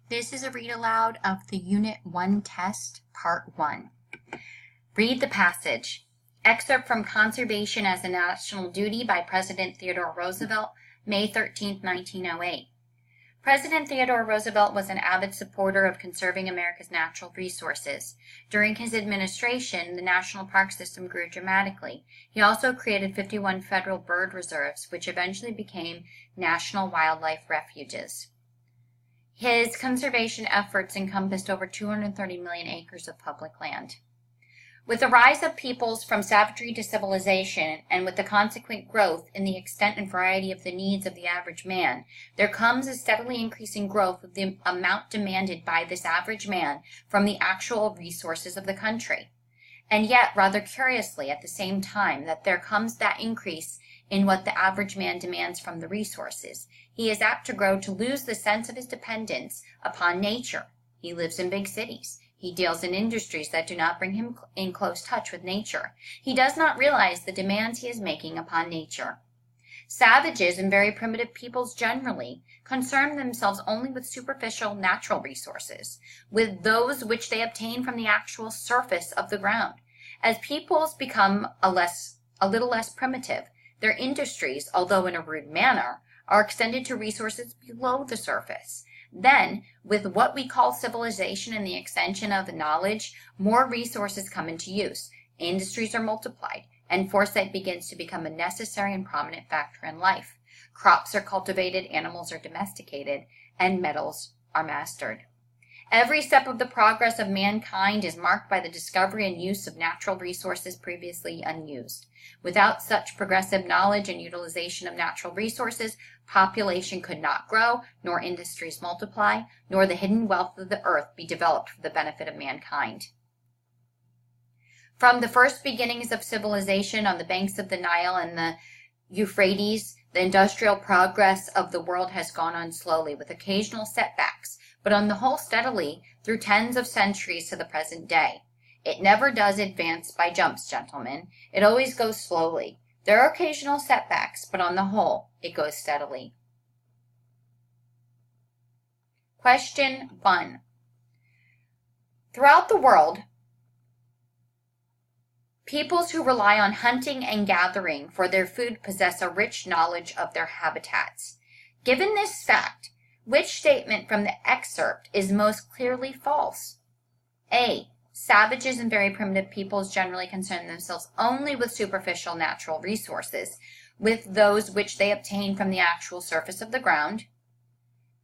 This is a read aloud of the Unit 1 test, Part 1. Read the passage. Excerpt from Conservation as a National Duty by President Theodore Roosevelt, May 13, 1908. President Theodore Roosevelt was an avid supporter of conserving America's natural resources. During his administration, the national park system grew dramatically. He also created 51 federal bird reserves, which eventually became national wildlife refuges. His conservation efforts encompassed over 230 million acres of public land. With the rise of peoples from savagery to civilization, and with the consequent growth in the extent and variety of the needs of the average man, there comes a steadily increasing growth of the amount demanded by this average man from the actual resources of the country. And yet, rather curiously, at the same time that there comes that increase in what the average man demands from the resources, he is apt to grow to lose the sense of his dependence upon nature. He lives in big cities. He deals in industries that do not bring him in close touch with nature. He does not realize the demands he is making upon nature. Savages and very primitive peoples generally concern themselves only with superficial natural resources, with those which they obtain from the actual surface of the ground. As peoples become a little less primitive, their industries, although in a rude manner, are extended to resources below the surface. Then, with what we call civilization and the extension of knowledge, more resources come into use, industries are multiplied, and foresight begins to become a necessary and prominent factor in life. Crops are cultivated, animals are domesticated, and metals are mastered. Every step of the progress of mankind is marked by the discovery and use of natural resources previously unused. Without such progressive knowledge and utilization of natural resources, population could not grow, nor industries multiply, nor the hidden wealth of the earth be developed for the benefit of mankind. From the first beginnings of civilization on the banks of the Nile and the Euphrates, the industrial progress of the world has gone on slowly, with occasional setbacks, but on the whole steadily through tens of centuries to the present day. It never does advance by jumps, gentlemen. It always goes slowly. There are occasional setbacks, but on the whole, it goes steadily. Question 1. Throughout the world, peoples who rely on hunting and gathering for their food possess a rich knowledge of their habitats. Given this fact, which statement from the excerpt is most clearly false? A. Savages and very primitive peoples generally concern themselves only with superficial natural resources, with those which they obtain from the actual surface of the ground.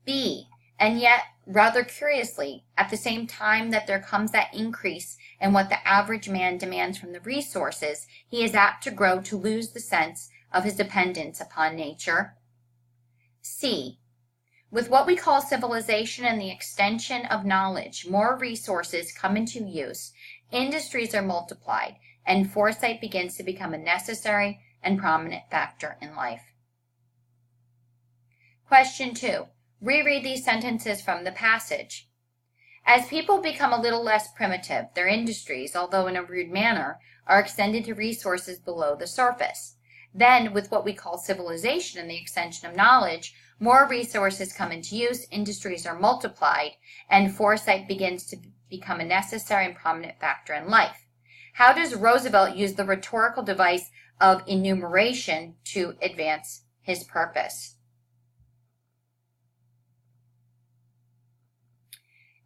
B. And yet, rather curiously, at the same time that there comes that increase in what the average man demands from the resources, he is apt to grow to lose the sense of his dependence upon nature. C. With what we call civilization and the extension of knowledge, more resources come into use, industries are multiplied, and foresight begins to become a necessary and prominent factor in life. Question 2. Reread these sentences from the passage. As people become a little less primitive, their industries, although in a rude manner, are extended to resources below the surface. Then, with what we call civilization and the extension of knowledge, more resources come into use, industries are multiplied, and foresight begins to become a necessary and prominent factor in life. How does Roosevelt use the rhetorical device of enumeration to advance his purpose?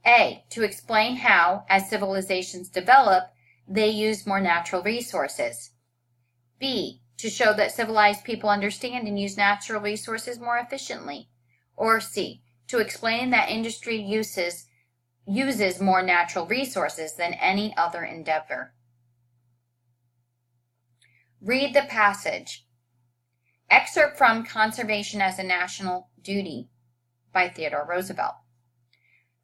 A. To explain how, as civilizations develop, they use more natural resources. B. To show that civilized people understand and use natural resources more efficiently. Or C. To explain that industry uses more natural resources than any other endeavor. Read the passage. Excerpt from Conservation as a National Duty by Theodore Roosevelt.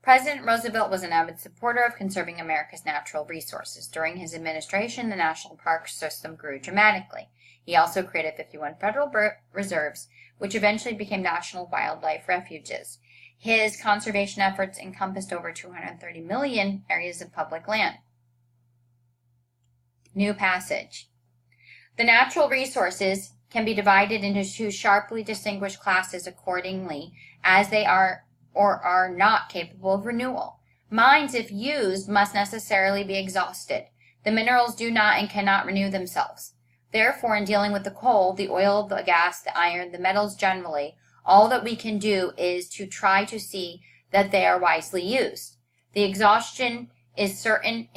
President Roosevelt was an avid supporter of conserving America's natural resources. During his administration, the national park system grew dramatically. He also created 51 federal reserves, which eventually became national wildlife refuges. His conservation efforts encompassed over 230 million areas of public land. New passage. The natural resources can be divided into two sharply distinguished classes accordingly as they are or are not capable of renewal. Mines, if used, must necessarily be exhausted. The minerals do not and cannot renew themselves. Therefore, in dealing with the coal, the oil, the gas, the iron, the metals generally, all that we can do is to try to see that they are wisely used. The exhaustion is certain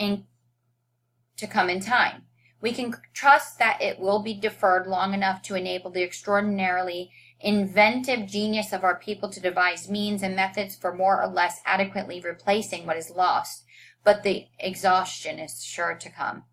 to come in time. We can trust that it will be deferred long enough to enable the extraordinarily inventive genius of our people to devise means and methods for more or less adequately replacing what is lost, but the exhaustion is sure to come.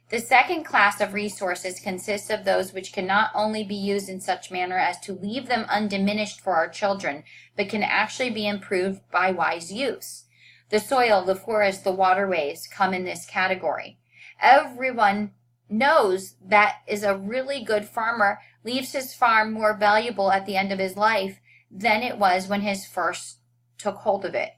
The second class of resources consists of those which can not only be used in such manner as to leave them undiminished for our children, but can actually be improved by wise use. The soil, the forest, the waterways come in this category. Everyone knows that is a really good farmer leaves his farm more valuable at the end of his life than it was when he first took hold of it.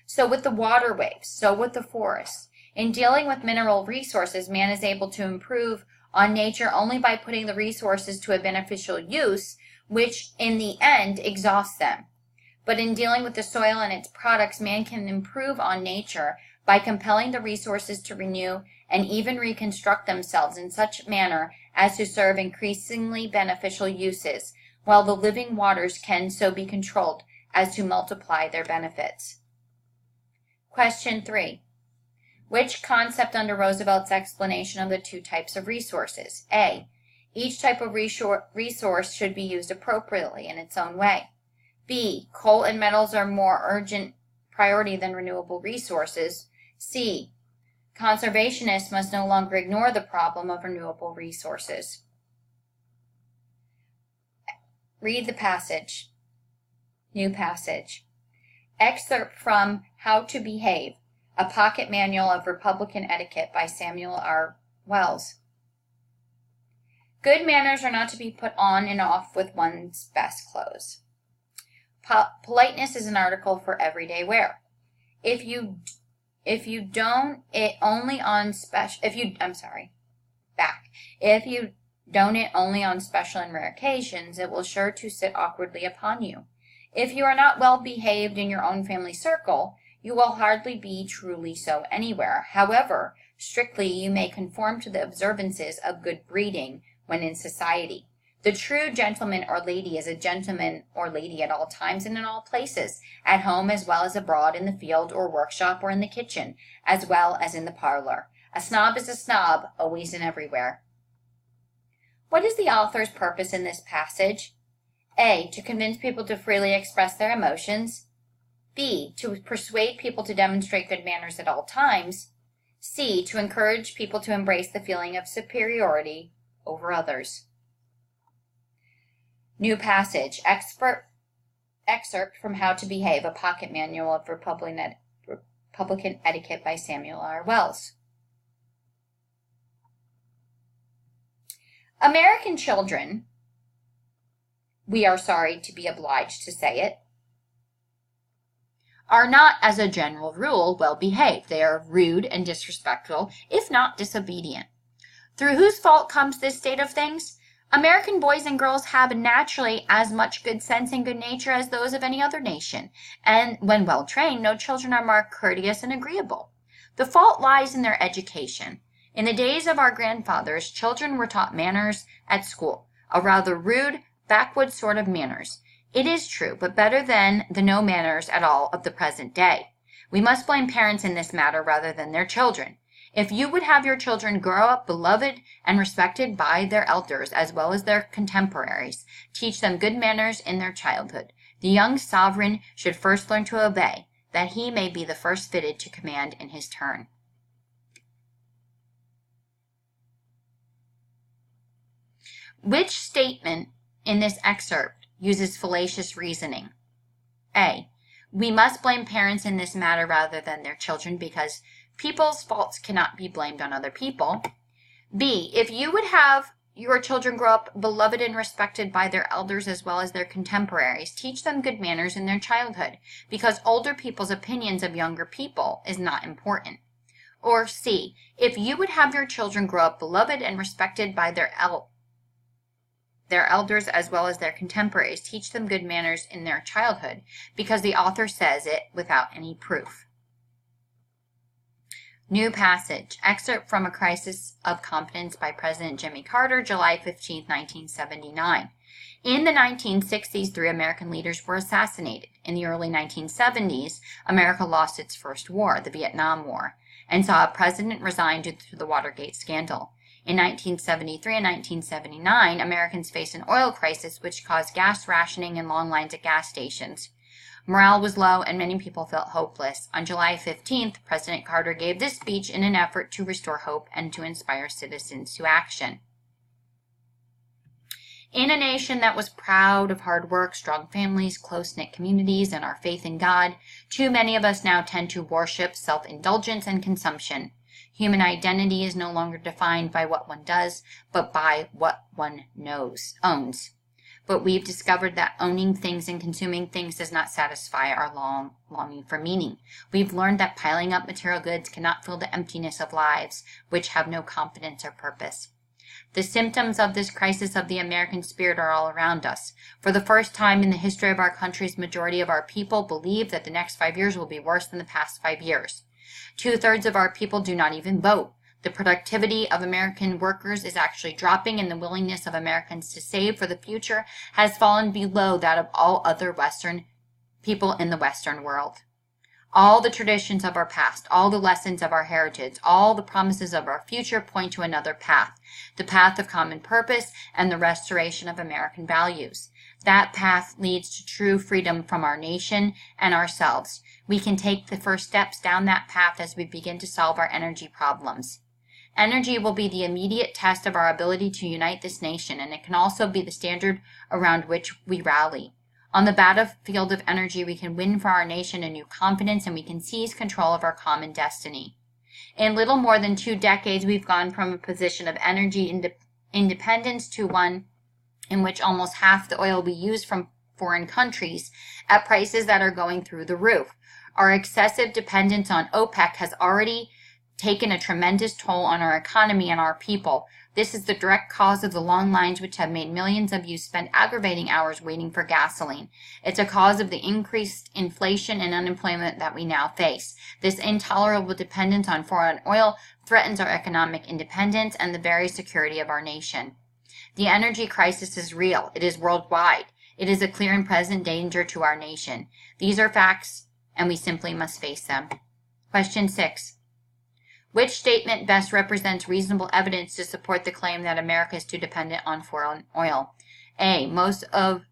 So with the waterways, so with the forests. In dealing with mineral resources, man is able to improve on nature only by putting the resources to a beneficial use, which in the end exhausts them. But in dealing with the soil and its products, man can improve on nature by compelling the resources to renew and even reconstruct themselves in such manner as to serve increasingly beneficial uses, while the living waters can so be controlled as to multiply their benefits. Question 3. Which concept under Roosevelt's explanation of the two types of resources? A. Each type of resource should be used appropriately in its own way. B. Coal and metals are more urgent priority than renewable resources. C. Conservationists must no longer ignore the problem of renewable resources. Read the passage. New passage. Excerpt from How to Behave, a Pocket Manual of Republican Etiquette by Samuel R. Wells. Good manners are not to be put on and off with one's best clothes. Politeness is an article for everyday wear. If you don't it only on special if you don't it only on special and rare occasions, it will sure to sit awkwardly upon you. If you are not well behaved in your own family circle, you will hardly be truly so anywhere. However strictly you may conform to the observances of good breeding when in society. The true gentleman or lady is a gentleman or lady at all times and in all places, at home as well as abroad, in the field or workshop or in the kitchen, as well as in the parlor. A snob is a snob, always and everywhere. What is the author's purpose in this passage? A. To convince people to freely express their emotions. B. To persuade people to demonstrate good manners at all times. C. To encourage people to embrace the feeling of superiority over others. New passage. Excerpt from How to Behave, a Pocket Manual of Republican Etiquette by Samuel R. Wells. American children, we are sorry to be obliged to say it, are not, as a general rule, well behaved. They are rude and disrespectful, if not disobedient. Through whose fault comes this state of things? American boys and girls have naturally as much good sense and good nature as those of any other nation, and when well trained, no children are more courteous and agreeable. The fault lies in their education. In the days of our grandfathers, children were taught manners at school, a rather rude, backwoods sort of manners. It is true, but better than the no manners at all of the present day. We must blame parents in this matter rather than their children. If you would have your children grow up beloved and respected by their elders as well as their contemporaries, teach them good manners in their childhood. The young sovereign should first learn to obey, that he may be the first fitted to command in his turn. Which statement in this excerpt uses fallacious reasoning? A. We must blame parents in this matter rather than their children because people's faults cannot be blamed on other people. B. If you would have your children grow up beloved and respected by their elders as well as their contemporaries, teach them good manners in their childhood, because older people's opinions of younger people is not important. Or C. If you would have your children grow up beloved and respected by their their elders as well as their contemporaries teach them good manners in their childhood, because the author says it without any proof. New passage. Excerpt from A Crisis of Confidence by President Jimmy Carter, July 15, 1979. In the 1960s, 3 American leaders were assassinated. In the early 1970s, America lost its first war, the Vietnam War, and saw a president resign due to the Watergate scandal. In 1973 and 1979, Americans faced an oil crisis which caused gas rationing and long lines at gas stations. Morale was low and many people felt hopeless. On July 15th, President Carter gave this speech in an effort to restore hope and to inspire citizens to action. In a nation that was proud of hard work, strong families, close-knit communities, and our faith in God, too many of us now tend to worship self-indulgence and consumption. Human identity is no longer defined by what one does, but by what one owns. But we've discovered that owning things and consuming things does not satisfy our longing for meaning. We've learned that piling up material goods cannot fill the emptiness of lives, which have no confidence or purpose. The symptoms of this crisis of the American spirit are all around us. For the first time in the history of our country's majority of our people believe that the next 5 years will be worse than the past 5 years. 2/3 of our people do not even vote. The productivity of American workers is actually dropping, and the willingness of Americans to save for the future has fallen below that of all other Western people in the Western world. All the traditions of our past, all the lessons of our heritage, all the promises of our future point to another path, the path of common purpose and the restoration of American values. That path leads to true freedom from our nation and ourselves. We can take the first steps down that path as we begin to solve our energy problems. Energy will be the immediate test of our ability to unite this nation, and it can also be the standard around which we rally. On the battlefield of energy, we can win for our nation a new confidence, and we can seize control of our common destiny. In little more than 2 decades, we've gone from a position of energy independence to one in which almost half the oil we use from foreign countries at prices that are going through the roof. Our excessive dependence on OPEC has already taken a tremendous toll on our economy and our people. This is the direct cause of the long lines which have made millions of you spend aggravating hours waiting for gasoline. It's a cause of the increased inflation and unemployment that we now face. This intolerable dependence on foreign oil threatens our economic independence and the very security of our nation. The energy crisis is real. It is worldwide. It is a clear and present danger to our nation. These are facts, and we simply must face them. Question 6. Which statement best represents reasonable evidence to support the claim that America is too dependent on foreign oil? A. Most of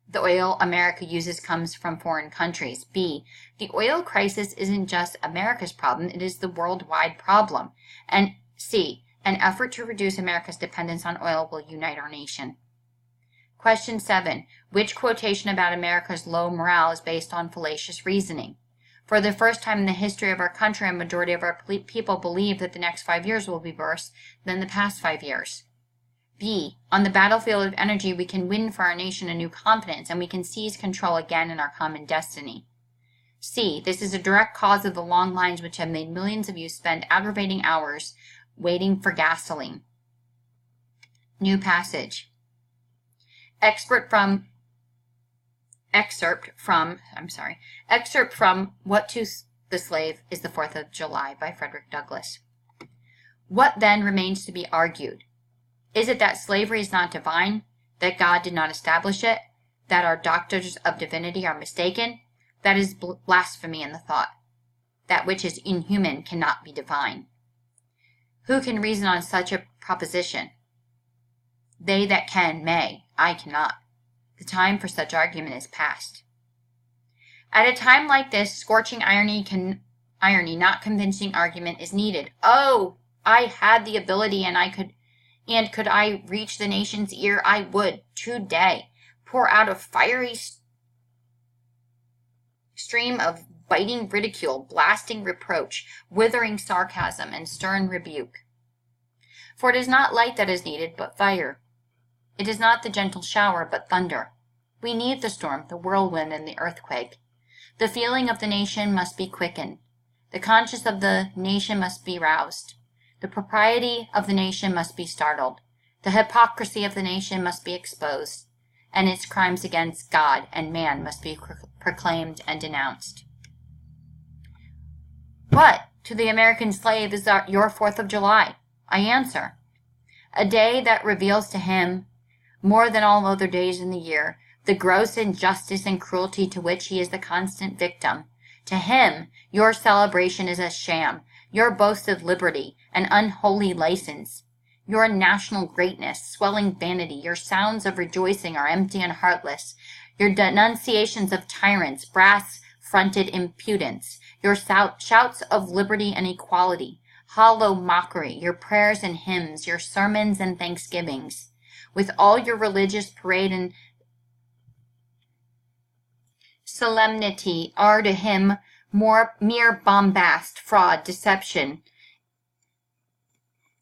the oil America uses comes from foreign countries. B. The oil crisis isn't just America's problem, it is the worldwide problem. And C. An effort to reduce America's dependence on oil will unite our nation. Question 7. Which quotation about America's low morale is based on fallacious reasoning? For the first time in the history of our country, a majority of our people believe that the next 5 years will be worse than the past 5 years. B. On the battlefield of energy, we can win for our nation a new confidence, and we can seize control again in our common destiny. C. This is a direct cause of the long lines which have made millions of you spend aggravating hours waiting for gasoline. New passage. Excerpt from What to the Slave is the 4th of July by Frederick Douglass. What then remains to be argued? Is it that slavery is not divine, that God did not establish it, that our doctors of divinity are mistaken? That is blasphemy in the thought. That which is inhuman cannot be divine. Who can reason on such a proposition? They that can may, I cannot. The time for such argument is past. At a time like this, scorching irony, not convincing argument is needed. Oh, I had the ability, and could I reach the nation's ear, I would, today, pour out a fiery stream of biting ridicule, blasting reproach, withering sarcasm, and stern rebuke. For it is not light that is needed, but fire. It is not the gentle shower, but thunder. We need the storm, the whirlwind, and the earthquake. The feeling of the nation must be quickened. The conscience of the nation must be roused. The propriety of the nation must be startled. The hypocrisy of the nation must be exposed, and its crimes against God and man must be proclaimed and denounced. What, to the American slave, is your 4th of July? I answer, a day that reveals to him, more than all other days in the year, the gross injustice and cruelty to which he is the constant victim. To him, your celebration is a sham, your boasted liberty an unholy license. Your national greatness, swelling vanity, your sounds of rejoicing are empty and heartless. Your denunciations of tyrants, brass-fronted impudence, your shouts of liberty and equality, hollow mockery, your prayers and hymns, your sermons and thanksgivings, with all your religious parade and solemnity, are to him mere bombast, fraud, deception,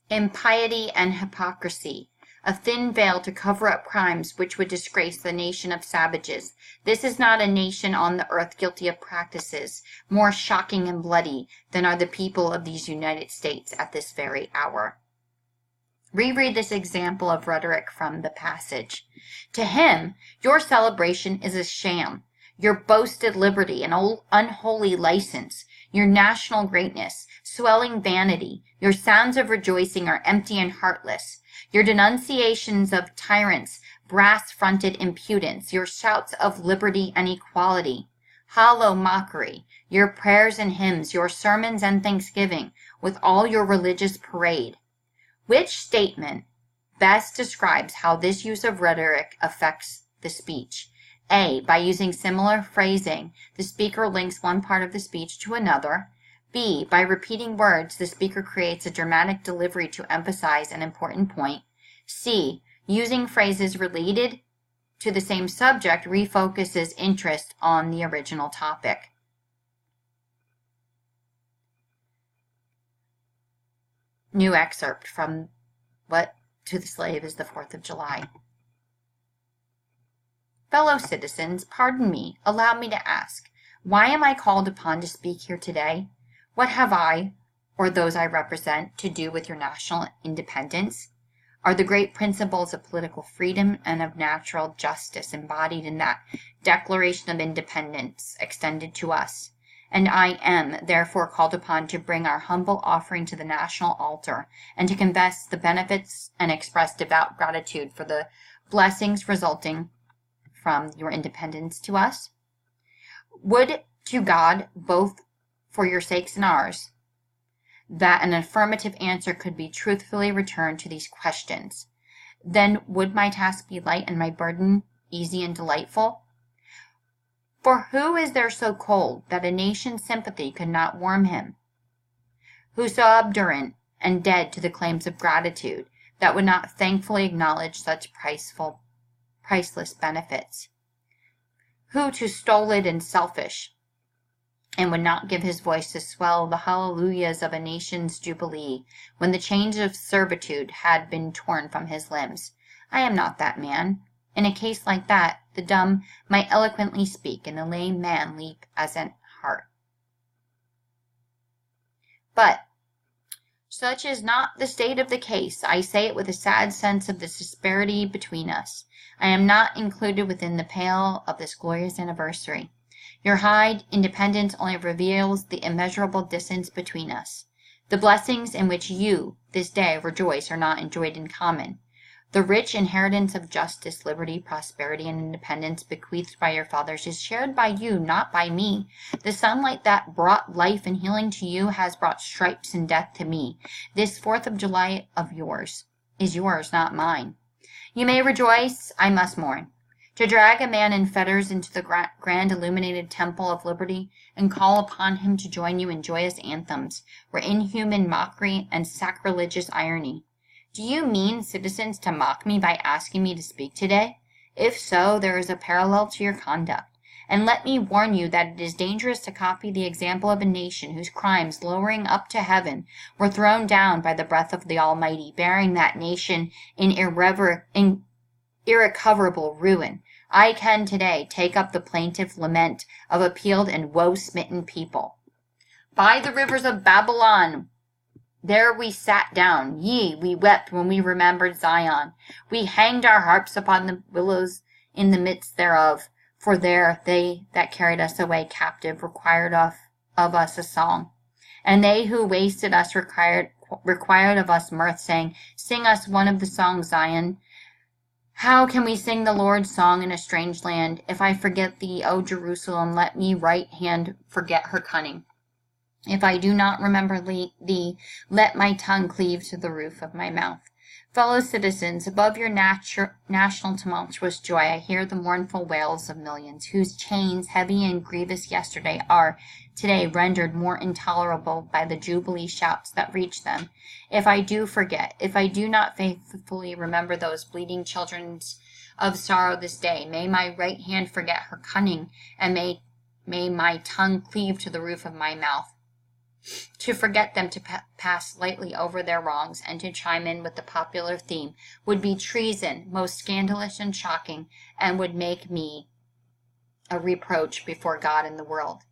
impiety, and hypocrisy, a thin veil to cover up crimes which would disgrace the nation of savages. This is not a nation on the earth guilty of practices more shocking and bloody than are the people of these United States at this very hour. Reread this example of rhetoric from the passage. To him, your celebration is a sham, your boasted liberty an unholy license, your national greatness, swelling vanity, your sounds of rejoicing are empty and heartless, your denunciations of tyrants, brass-fronted impudence, your shouts of liberty and equality, hollow mockery, your prayers and hymns, your sermons and thanksgiving, with all your religious parade. Which statement best describes how this use of rhetoric affects the speech? A. By using similar phrasing, the speaker links one part of the speech to another. B. By repeating words, the speaker creates a dramatic delivery to emphasize an important point. C. Using phrases related to the same subject refocuses interest on the original topic. New excerpt from What to the Slave is the 4th of July. Fellow citizens, pardon me, allow me to ask, why am I called upon to speak here today? What have I, or those I represent, to do with your national independence? Are the great principles of political freedom and of natural justice embodied in that Declaration of Independence extended to us? And I am, therefore, called upon to bring our humble offering to the national altar and to confess the benefits and express devout gratitude for the blessings resulting from your independence to us? Would to God, both for your sakes and ours, that an affirmative answer could be truthfully returned to these questions. Then would my task be light and my burden easy and delightful? For who is there so cold that a nation's sympathy could not warm him? Who so obdurate and dead to the claims of gratitude that would not thankfully acknowledge such priceless benefits? Who too stolid and selfish, and would not give his voice to swell the hallelujahs of a nation's jubilee when the chains of servitude had been torn from his limbs? I am not that man. In a case like that, the dumb might eloquently speak, and the lame man leap as an hart. But such is not the state of the case. I say it with a sad sense of the disparity between us. I am not included within the pale of this glorious anniversary. Your high independence only reveals the immeasurable distance between us. The blessings in which you, this day, rejoice are not enjoyed in common. The rich inheritance of justice, liberty, prosperity, and independence bequeathed by your fathers is shared by you, not by me. The sunlight that brought life and healing to you has brought stripes and death to me. This 4th of July of yours is yours, not mine. You may rejoice, I must mourn. To drag a man in fetters into the grand illuminated temple of liberty and call upon him to join you in joyous anthems were inhuman mockery and sacrilegious irony. Do you mean, citizens, to mock me by asking me to speak today? If so, there is a parallel to your conduct. And let me warn you that it is dangerous to copy the example of a nation whose crimes, lowering up to heaven, were thrown down by the breath of the Almighty, bearing that nation in irrecoverable ruin. I can today take up the plaintive lament of a peeled and woe-smitten people. By the rivers of Babylon, There we sat down, yea, we wept when we remembered Zion. We hanged our harps upon the willows in the midst thereof, for there they that carried us away captive required of us a song. And they who wasted us required of us mirth, saying, Sing us one of the songs, Zion. How can we sing the Lord's song in a strange land? If I forget thee, O Jerusalem, let me right hand forget her cunning. If I do not remember thee, let my tongue cleave to the roof of my mouth. Fellow citizens, above your national tumultuous joy, I hear the mournful wails of millions, whose chains, heavy and grievous yesterday, are today rendered more intolerable by the jubilee shouts that reach them. If I do forget, if I do not faithfully remember those bleeding children of sorrow this day, may my right hand forget her cunning, and may my tongue cleave to the roof of my mouth. To forget them, to pass lightly over their wrongs, and to chime in with the popular theme, would be treason, most scandalous and shocking, and would make me a reproach before God and the world.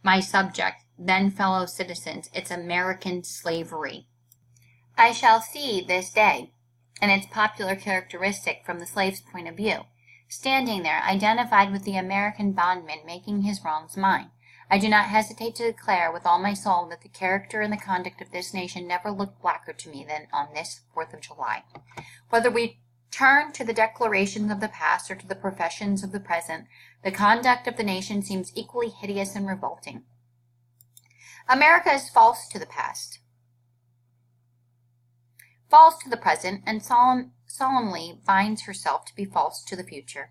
My subject, then, fellow citizens, it's American slavery. I shall see this day, and its popular characteristic from the slave's point of view, standing there, identified with the American bondman making his wrongs mine. I do not hesitate to declare with all my soul that the character and the conduct of this nation never looked blacker to me than on this 4th of July. Whether we turn to the declarations of the past or to the professions of the present, the conduct of the nation seems equally hideous and revolting. America is false to the past, false to the present, and solemnly binds herself to be false to the future.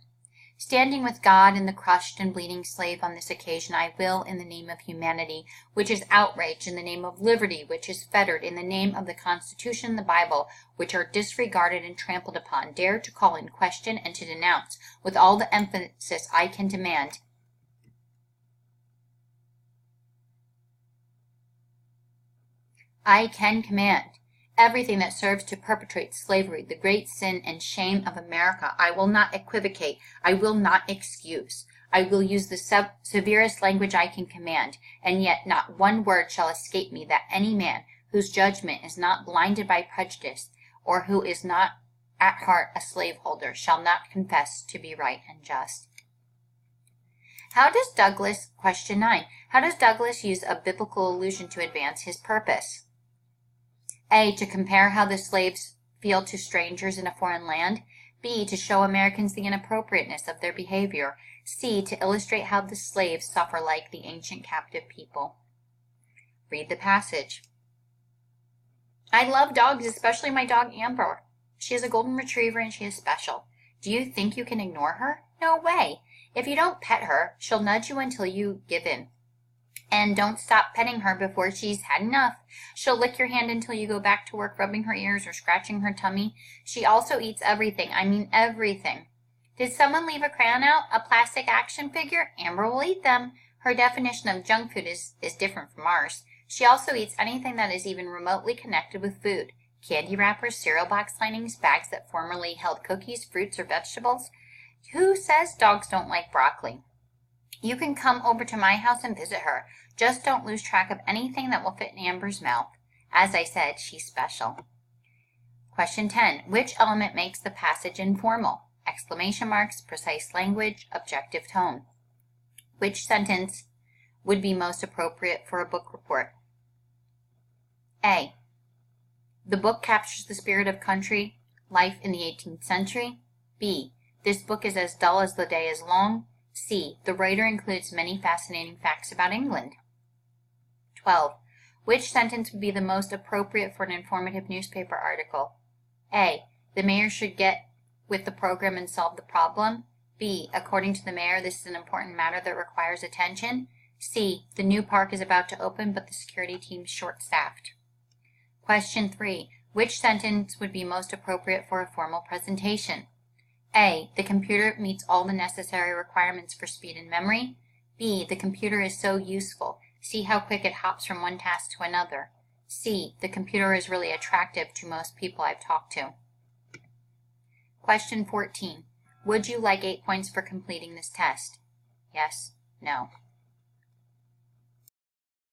Standing with God and the crushed and bleeding slave on this occasion, I will, in the name of humanity, which is outraged, in the name of liberty, which is fettered, in the name of the Constitution and the Bible, which are disregarded and trampled upon, dare to call in question and to denounce, with all the emphasis I can demand, command, everything that serves to perpetrate slavery, the great sin and shame of America. I will not equivocate. I will not excuse. I will use the severest language I can command, and yet not one word shall escape me that any man whose judgment is not blinded by prejudice, or who is not at heart a slaveholder, shall not confess to be right and just. Question 9, how does Douglas use a biblical allusion to advance his purpose? A, to compare how the slaves feel to strangers in a foreign land. B, to show Americans the inappropriateness of their behavior. C, to illustrate how the slaves suffer like the ancient captive people. Read the passage. I love dogs, especially my dog Amber. She is a golden retriever and she is special. Do you think you can ignore her? No way. If you don't pet her, she'll nudge you until you give in. And don't stop petting her before she's had enough. She'll lick your hand until you go back to work rubbing her ears or scratching her tummy. She also eats everything. I mean everything. Did someone leave a crayon out? A plastic action figure? Amber will eat them. Her definition of junk food is different from ours. She also eats anything that is even remotely connected with food. Candy wrappers, cereal box linings, bags that formerly held cookies, fruits, or vegetables. Who says dogs don't like broccoli? You can come over to my house and visit her. Just don't lose track of anything that will fit in Amber's mouth. As I said, she's special. Question 10. Which element makes the passage informal? Exclamation marks, precise language, objective tone. Which sentence would be most appropriate for a book report? A. The book captures the spirit of country life in the 18th century. B. This book is as dull as the day is long. C. The writer includes many fascinating facts about England. 12. Which sentence would be the most appropriate for an informative newspaper article? A. The mayor should get with the program and solve the problem. B. According to the mayor, this is an important matter that requires attention. C. The new park is about to open, but the security team's short-staffed. Question 3. Which sentence would be most appropriate for a formal presentation? A. The computer meets all the necessary requirements for speed and memory. B. The computer is so useful. See how quick it hops from one task to another. C. The computer is really attractive to most people I've talked to. Question 14. Would you like 8 points for completing this test? Yes? No?